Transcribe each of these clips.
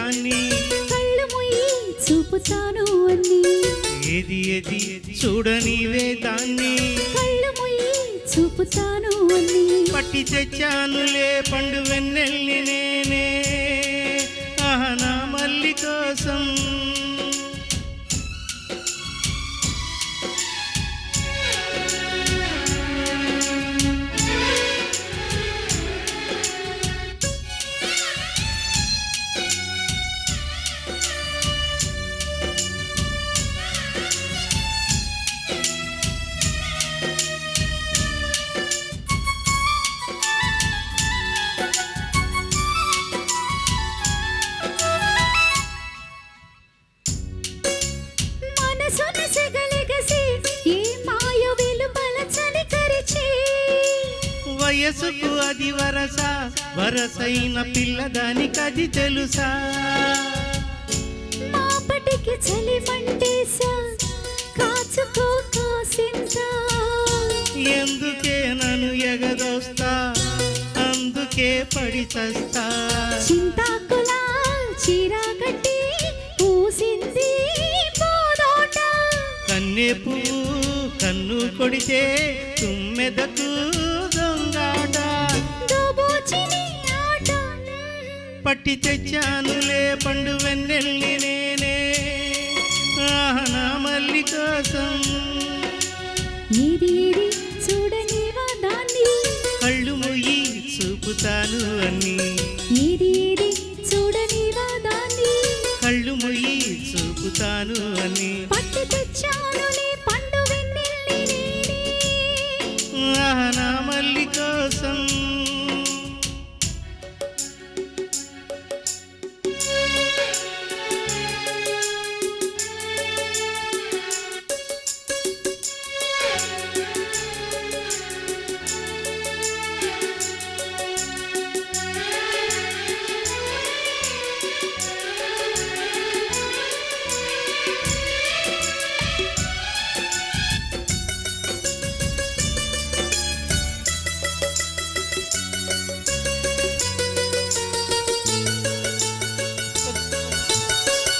దాన్ని కళ్ళు మూయి చూపుతాను అన్ని ఏది ఏది చూడనివే దాన్ని కళ్ళు మూయి చూపుతాను అన్ని పట్టి తెచ్చానులే పండు వెన్నెల్ని నేనే ఆహా నా మల్లి కోసం వయసుకు అది వరస వరసైన పిల్లదానికి అది తెలుసా మాపటికి చలి మంటేసా కాచుకో కాసింత ఎందుకే నన్ను ఎగదోస్తా అందుకే పడి చస్తా చింతాకులా చీరా కట్టి పూసింది పోదోట కన్నే పువ్వు కన్ను కొడితే తుమ్మెదకు దొంగాట పట్టి తెచ్చానులే పండు వెన్నెల్ని నేనే ఆహా నా మల్లి కోసం ఏది ఏది చూడనివా దాన్ని కళ్ళు మూయి చూపుతాను అన్ని ఏది ఏది చూడనివా దాన్ని కళ్ళు మూయి చూపుతాను అని పట్టి తెచ్చానులే పండు వెన్నెల్ని నేనే ఆహా నా మల్లి కోసం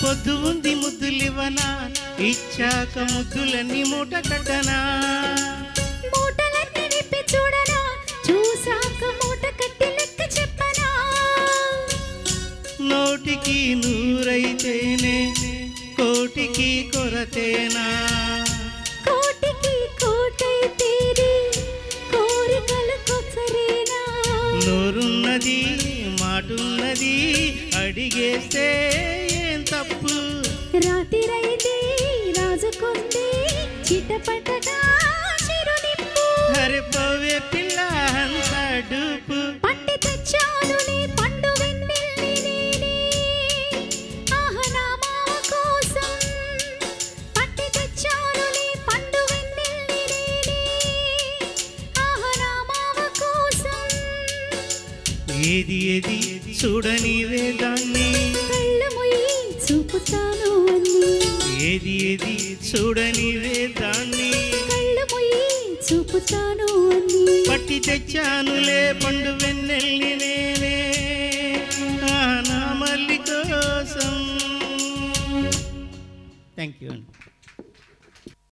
పొద్దు ఉంది ముద్దులివనా ఇచ్చాక ముద్దులన్నీ మూట కట్టనా మూటలన్నీ విప్పి చూడనా చూసాక మూట కట్టి లెక్క చెప్పనా నోటికి నూరైతేనే కోటికి కొరతేనా కోటికి కోటైతేనే కోరికలు కొసరేనా నోరున్నది మాటున్నది అడిగేస్తే తప్పు రాతిరైతే రాజుకుంది చిటపటగా చిరునిప్పు హరి పోవే పిల్ల అంత డూపు పట్టి తెచ్చానులే పండు వెన్నెల్ని నేనే ఆహా నా మావ కోసం పట్టి తెచ్చానులే పండు వెన్నెల్ని నేనే ఆహా నా మావ కోసం ఏది ఏది చూడనివే దాన్ని చూపుతాను అన్ని ఏది ఏది చూడనివే దాన్ని కళ్ళు మూయి చూపుతాను అన్ని పట్టి తెచ్చానులే పండు వెన్నెల్ని నేనే నా మల్లి కోసం థ్యాంక్ యూ అండి.